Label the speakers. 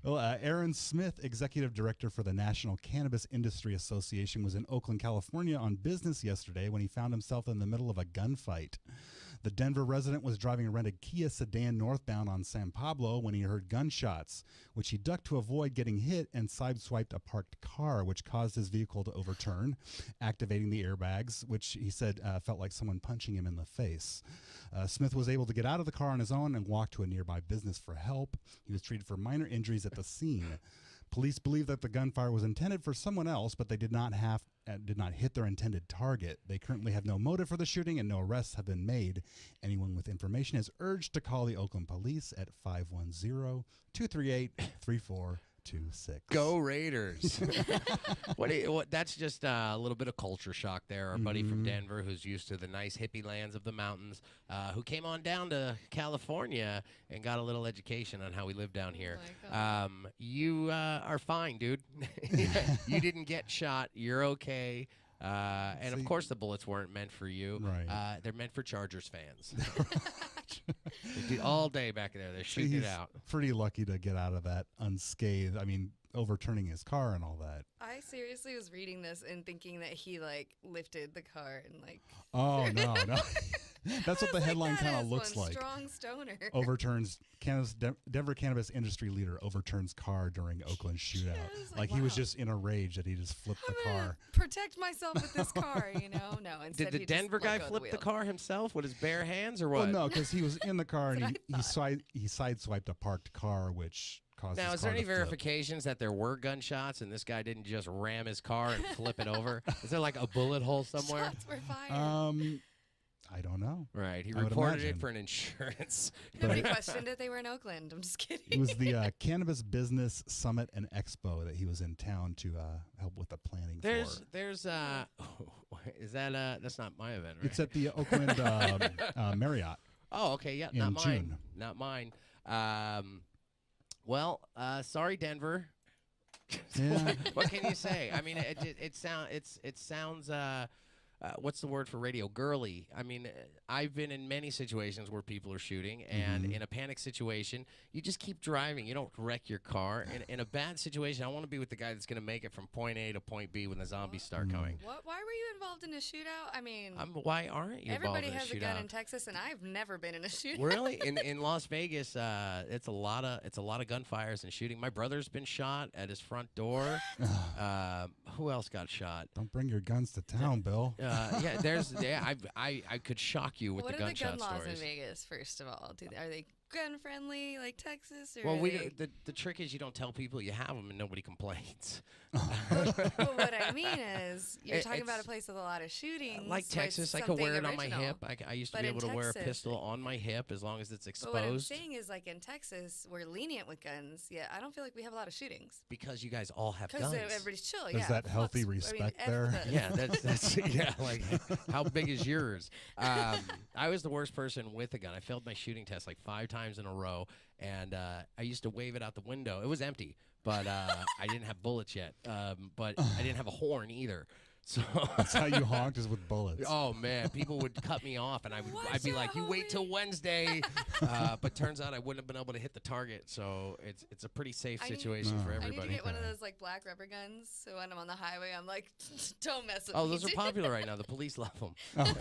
Speaker 1: Well, Aaron Smith, executive director for the National Cannabis Industry Association, was in Oakland, California on business yesterday when he found himself in the middle of a gunfight. The Denver resident was driving a rented Kia sedan northbound on San Pablo when he heard gunshots, which he ducked to avoid getting hit and sideswiped a parked car, which caused his vehicle to overturn, activating the airbags, which he said felt like someone punching him in the face. Smith was able to get out of the car on his own and walk to a nearby business for help. He was treated for minor injuries at the scene. Police believe that the gunfire was intended for someone else, but they did not hit their intended target. They currently have no motive for the shooting and no arrests have been made. Anyone with information is urged to call the Oakland police at 510-238-3426.
Speaker 2: Go Raiders. That's just a little bit of culture shock there. Our buddy from Denver, who's used to the nice hippie lands of the mountains, who came on down to California and got a little education on how we live down here. You are fine, dude. You didn't get shot. You're okay. And of course the bullets weren't meant for you.
Speaker 1: Right.
Speaker 2: They're meant for Chargers fans. They do all day back there. They're shooting it out.
Speaker 1: Pretty lucky to get out of that unscathed. I mean, overturning his car and all that.
Speaker 3: I seriously was reading this and thinking that he lifted the car and
Speaker 1: Oh no. That's what the headline kind of looks
Speaker 3: one
Speaker 1: like.
Speaker 3: Strong stoner.
Speaker 1: Overturns Denver cannabis industry leader overturns car during Oakland shootout. He was just in a rage that he just flipped the car.
Speaker 3: Protect myself with this car, No, instead
Speaker 2: did the Denver guy flip the car himself with his bare hands or what?
Speaker 1: Well, no, because he was in the car and he sideswiped a parked car, which caused.
Speaker 2: Now,
Speaker 1: his
Speaker 2: is there
Speaker 1: car
Speaker 2: any
Speaker 1: to flip.
Speaker 2: verifications that there were gunshots and this guy didn't just ram his car and flip it over? Is there a bullet hole somewhere?
Speaker 3: Shots were fired.
Speaker 1: I don't know.
Speaker 2: Right. He reported it for an insurance.
Speaker 3: Nobody questioned it. They were in Oakland. I'm just kidding.
Speaker 1: It was the Cannabis Business Summit and Expo that he was in town to help with the planning for.
Speaker 2: Is that that's not my event, right?
Speaker 1: It's at the Oakland Marriott.
Speaker 2: Oh, okay. Yeah,
Speaker 1: in
Speaker 2: not mine.
Speaker 1: June.
Speaker 2: Not mine. Sorry, Denver.
Speaker 1: Yeah.
Speaker 2: What can you say? I mean, it sounds. What's the word for radio? Girly. I mean, I've been in many situations where people are shooting, and in a panic situation, you just keep driving. You don't wreck your car. In a bad situation, I want to be with the guy that's going to make it from point A to point B when the zombies start coming.
Speaker 3: Why were you involved in a shootout? I mean,
Speaker 2: why aren't you involved in a shootout?
Speaker 3: Everybody has a gun in Texas, and I've never been in a shootout.
Speaker 2: Really? In Las Vegas, it's a lot of gunfires and shooting. My brother's been shot at his front door. Who else got shot?
Speaker 1: Don't bring your guns to town, Bill.
Speaker 2: I could shock you with the gunshot
Speaker 3: stories. What are the gun laws
Speaker 2: stories.
Speaker 3: in Vegas? First of all, are they gun friendly like Texas? Or
Speaker 2: Well, the trick is you don't tell people you have them and nobody complains.
Speaker 3: Well, what I mean is you're talking about a place with a lot of shootings.
Speaker 2: Like Texas, I could wear it on my hip. I used to be able to wear a
Speaker 3: Texas,
Speaker 2: pistol on my hip as long as it's exposed.
Speaker 3: But what I'm saying is, in Texas, we're lenient with guns. Yeah, I don't feel like we have a lot of shootings.
Speaker 2: Because you guys all have guns.
Speaker 3: Because everybody's chill.
Speaker 1: Is that healthy respect there?
Speaker 2: Yeah, that's how big is yours? I was the worst person with a gun. I failed my shooting test 5 times in a row, and I used to wave it out the window. It was empty, but I didn't have bullets yet. But I didn't have a horn either. So
Speaker 1: that's how you honked, is with bullets.
Speaker 2: Oh man, people would cut me off, and I'd be like, "You wait till Wednesday." But turns out I wouldn't have been able to hit the target, so it's a pretty safe situation for everybody.
Speaker 3: I need to get one of those black rubber guns, so when I'm on the highway, I'm like, "Don't mess with me."
Speaker 2: Oh, those are popular right now. The police love them.
Speaker 1: Oh.